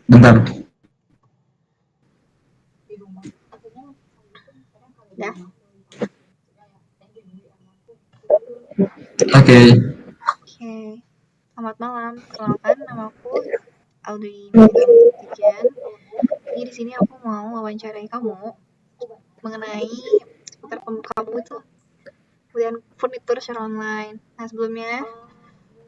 Bentar. Ya. Oke. Oke. Selamat malam. Perkenalkan, namaku Audrey Melita Putri. Jadi di sini aku mau wawancarai kamu mengenai seputar kamu itu pembelian furnitur secara online. Nah, sebelumnya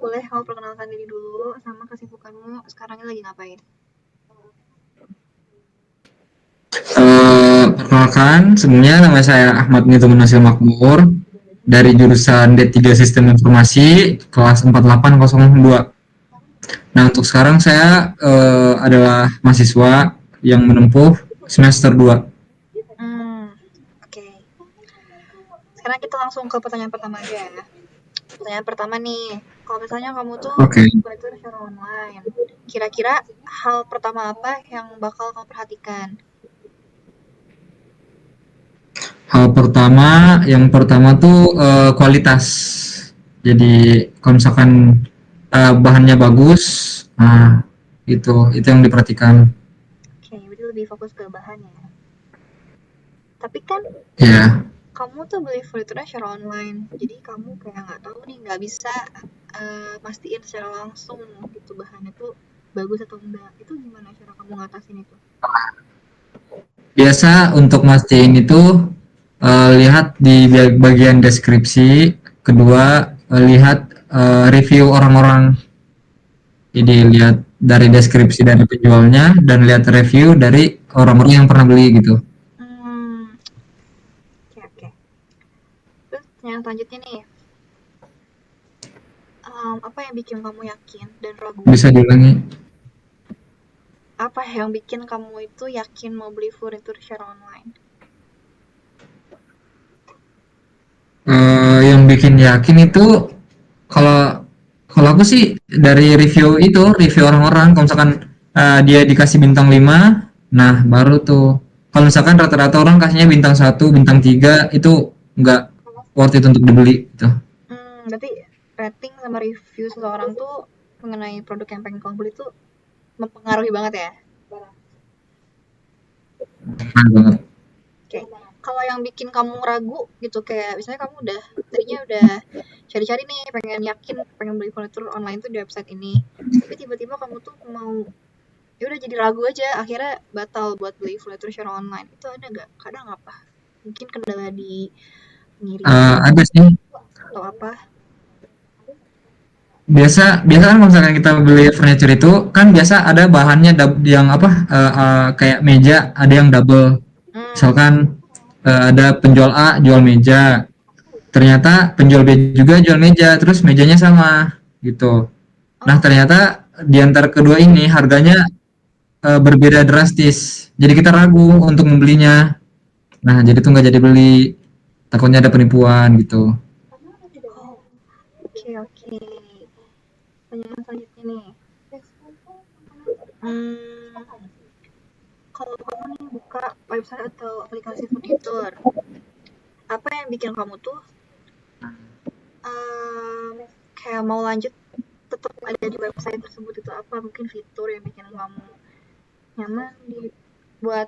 boleh kamu perkenalkan diri dulu sama kesibukanmu sekarang ini lagi ngapain? Perkenalkan, sebelumnya nama saya Ahmad Nito Munasil Makmur dari jurusan D3 Sistem Informasi kelas 4802. Nah, untuk sekarang saya adalah mahasiswa yang menempuh semester 2. Oke. Sekarang kita langsung ke pertanyaan pertama aja ya. Pertanyaan pertama nih, kalau misalnya kamu tuh Oke. belajar secara online, kira-kira hal pertama apa yang bakal kamu perhatikan? Hal pertama, yang pertama tuh kualitas. Jadi kalau misalkan bahannya bagus, nah itu yang diperhatikan. Oke, berarti lebih fokus ke bahan ya. Tapi kan Ya. kamu tuh beli furniturnya secara online, jadi kamu kayak nggak tahu nih, nggak bisa mastiin secara langsung gitu bahannya tuh bagus atau enggak. Itu gimana cara kamu ngatasin itu? Biasa untuk mastiin itu lihat di bagian deskripsi, kedua lihat review orang-orang. Jadi lihat dari deskripsi dari penjualnya dan lihat review dari orang-orang yang pernah beli gitu. Oke, oke. Terus yang selanjutnya nih, apa yang bikin kamu yakin dan ragu? Bisa diulangi. Apa yang bikin kamu itu yakin mau beli furnitur secara online? Yang bikin yakin itu kalau kalau aku sih dari review orang-orang. Kalau misalkan dia dikasih bintang 5, nah baru tuh. Kalau misalkan rata-rata orang kasihnya bintang 1, bintang 3, itu nggak worth it untuk dibeli gitu. Berarti rating sama review seseorang tuh mengenai produk yang pengen kamu beli tuh mempengaruhi banget ya? Mahal banget. Oke. Kalau yang bikin kamu ragu gitu, kayak misalnya kamu tadinya udah cari-cari nih, pengen yakin pengen beli furnitur online tuh di website ini, tapi tiba-tiba kamu tuh mau ya udah jadi ragu aja, akhirnya batal buat beli furnitur secara online. Itu ada nggak? Kadang apa? Mungkin kendala di pengiriman Ada sih. atau apa? Biasa kan kalau misalkan kita beli furniture itu kan biasa ada bahannya yang apa kayak meja ada yang double. Hmm. Misalkan ada penjual A jual meja, ternyata penjual B juga jual meja, terus mejanya sama gitu. Nah, Oh, ternyata di antara kedua ini harganya berbeda drastis. Jadi kita ragu untuk membelinya. Nah, jadi tuh nggak jadi beli. Takutnya ada penipuan gitu. oke, oke. Pertanyaan selanjutnya nih. Hmm, kalau kamu nih buka website atau aplikasi furnitur, apa yang bikin kamu tuh kayak mau lanjut tetap ada di website tersebut? Itu apa mungkin fitur yang bikin kamu nyaman buat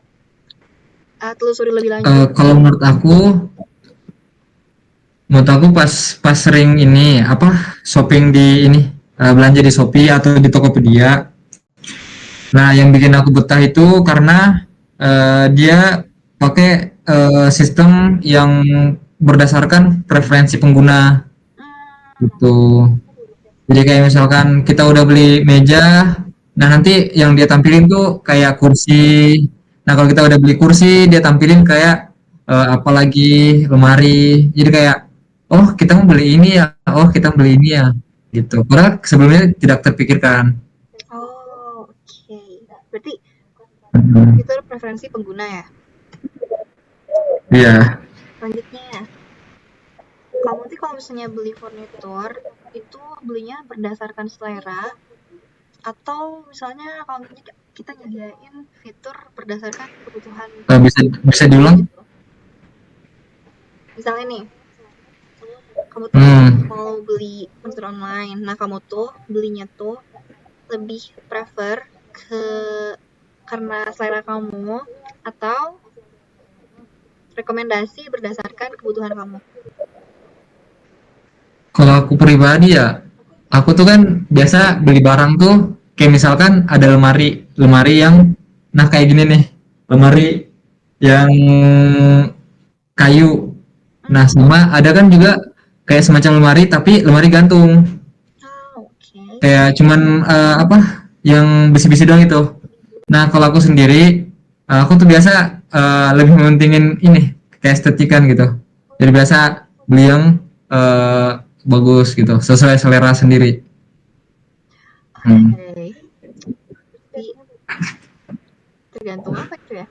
telusuri lebih lanjut? Kalau menurut aku pas pas sering ini apa shopping di ini belanja di Shopee atau di Tokopedia. Nah, yang bikin aku betah itu karena dia pakai sistem yang berdasarkan preferensi pengguna Hmm, gitu. Jadi kayak misalkan kita udah beli meja, nah nanti yang dia tampilin tuh kayak kursi. Nah, kalau kita udah beli kursi, dia tampilin kayak apalagi lemari. Jadi kayak, oh kita mau beli ini ya, oh kita mau beli ini ya, gitu. Padahal sebelumnya tidak terpikirkan. oh, oke. Berarti Hmm. fitur preferensi pengguna ya. Iya. Selanjutnya, kamu sih kalau misalnya beli furnitur itu belinya berdasarkan selera atau misalnya kalau misalnya kita nyediain fitur berdasarkan kebutuhan Bisa bisa diulang? gitu. Misalnya nih, kamu tuh Hmm. mau beli furnitur online, nah kamu tuh belinya tuh lebih prefer ke karena selera kamu atau rekomendasi berdasarkan kebutuhan kamu? Kalau aku pribadi ya, aku tuh kan biasa beli barang tuh kayak misalkan ada lemari yang nah kayak gini nih, lemari yang kayu. Nah, sama ada kan juga kayak semacam lemari tapi lemari gantung. Oke. Kayak cuman apa? Yang besi-bisi doang itu. Nah, kalau aku sendiri aku tuh biasa lebih mementingin ini kayak estetikan gitu. Jadi biasa beli yang bagus gitu, sesuai selera sendiri. Hmm. Oke. Tapi tergantung apa itu ya?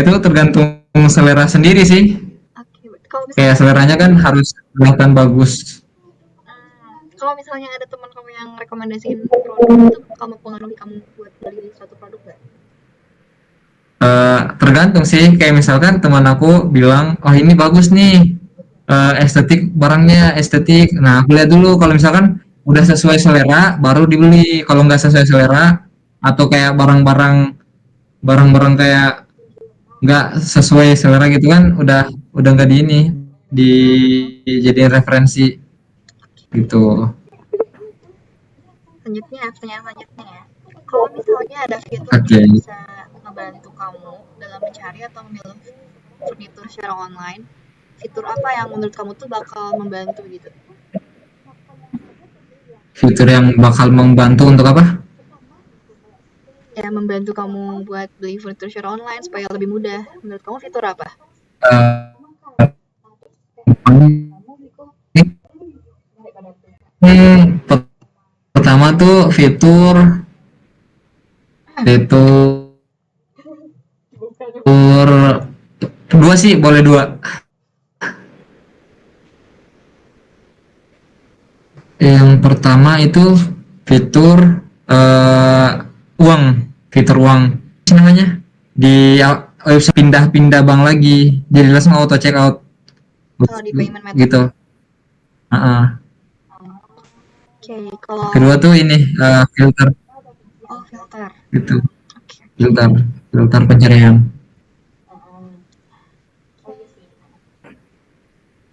Itu tergantung selera sendiri sih. Oke, kalau Kayak misalnya seleranya kan harus kelihatan bagus. kalau misalnya ada teman kamu yang rekomendasiin produk itu bakal mempengaruhi kamu buat beli suatu produk nggak? Tergantung sih. Kayak misalkan teman aku bilang, oh ini bagus nih, estetik barangnya estetik. Nah, aku lihat dulu kalau misalkan udah sesuai selera, baru dibeli. Kalau nggak sesuai selera atau kayak barang-barang kayak nggak sesuai selera gitu kan, udah nggak di ini dijadiin referensi gitu. Selanjutnya, pertanyaan selanjutnya ya. Kalau misalnya ada fitur Oke. yang bisa ngebantu kamu dalam mencari atau memilih furnitur secara online, fitur apa yang menurut kamu tuh bakal membantu gitu? Fitur yang bakal membantu untuk apa? Ya, membantu kamu buat beli furnitur secara online supaya lebih mudah. Menurut kamu fitur apa? Eh, pertama tuh fitur fitur dua sih, boleh dua. Yang pertama itu fitur uang, fitur uang. Apa namanya? Di website pindah-pindah bank lagi, jadi langsung auto check out Kalau di payment method. gitu. Oke, kalau Kedua tuh ini filter filter. gitu, Oke. filter filter pencarian.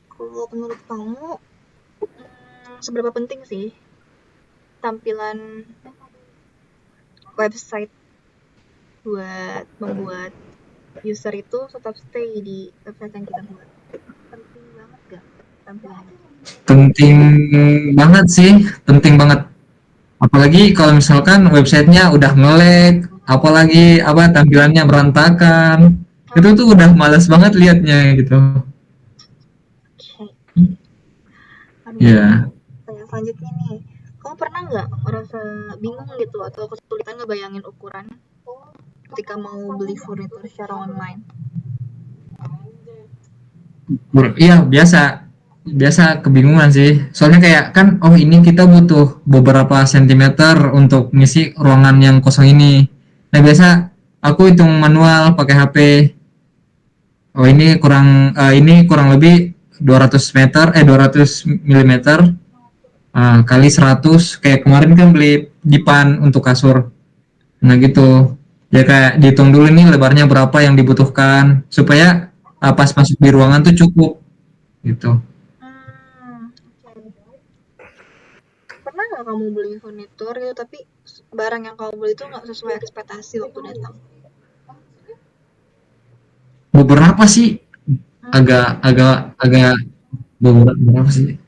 Kalau menurut kamu, seberapa penting sih tampilan website buat membuat user itu tetap stay di website yang kita buat? Penting banget gak tampilannya? Penting banget sih, penting banget. Apalagi kalau misalkan websitenya udah nge-lag, apalagi apa tampilannya berantakan, itu tuh udah males banget liatnya gitu. Oke. Aduh, Ya, pertanyaan selanjutnya nih. Kamu pernah nggak merasa bingung gitu atau kesulitan ngebayangin ukuran ketika mau beli furnitur secara online? iya biasa, biasa kebingungan sih. Soalnya kayak kan, oh ini kita butuh beberapa sentimeter untuk ngisi ruangan yang kosong ini. Nah biasa aku hitung manual pakai HP. Oh ini kurang lebih 200 meter 200 milimeter kali 100, kayak kemarin kan beli dipan untuk kasur. Nah gitu. Ya kayak dihitung dulu nih lebarnya berapa yang dibutuhkan supaya pas masuk di ruangan tuh cukup gitu. Pernah nggak kamu beli furnitur gitu tapi barang yang kamu beli itu nggak sesuai ekspektasi waktu datang? Beberapa sih, agak agak agak beberapa sih.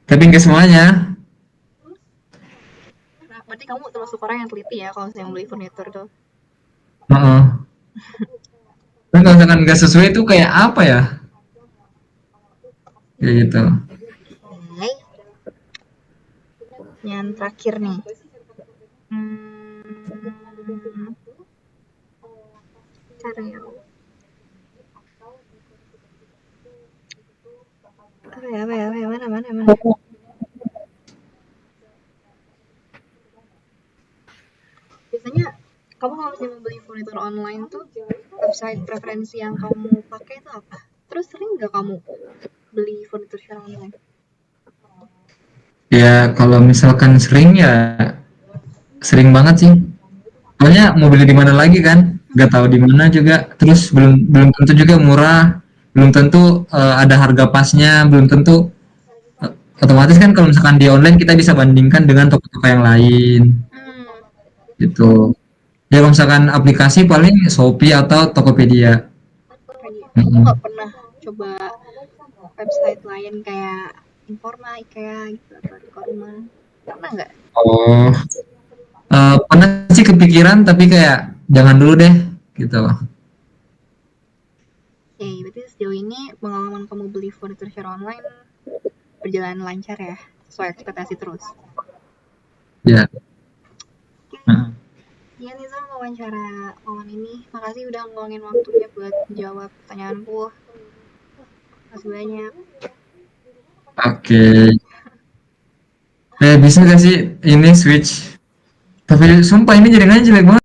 Tapi nggak semuanya. Nah, berarti kamu termasuk orang yang teliti ya kalau saya beli furnitur tuh. Heeh. Nah, kalau misalkan nggak sesuai itu kayak apa ya? Kayak gitu. Oke. Yang terakhir nih. Cara ya. Mana? Biasanya kamu kalau misalnya mau beli furnitur online tuh website preferensi yang kamu pakai itu apa? Terus sering nggak kamu beli furnitur secara online? Ya kalau misalkan sering ya sering banget sih. soalnya mau beli di mana lagi kan, nggak tahu di mana juga, terus belum belum tentu juga murah, belum tentu ada harga pasnya, belum tentu otomatis kan kalau misalkan di online kita bisa bandingkan dengan toko-toko yang lain Hmm, gitu. Ya kalau misalkan aplikasi paling Shopee atau Tokopedia. Tokopedia. Kamu Mm-mm. nggak pernah coba website lain kayak Informa, IKEA gitu atau Dekorma? Pernah nggak? Oh, pernah sih kepikiran tapi kayak jangan dulu deh gitu. Oke, berarti sejauh ini pengalaman kamu beli furniture secara online berjalan lancar ya, sesuai ekspektasi terus. Ya. Oke, Heeh. ya Niza wawancara malam ini. Makasih udah ngeluangin waktunya buat jawab pertanyaanku. Makasih banyak. Oke. Bisa gak sih ini switch? Tapi sumpah ini jaringannya jelek banget.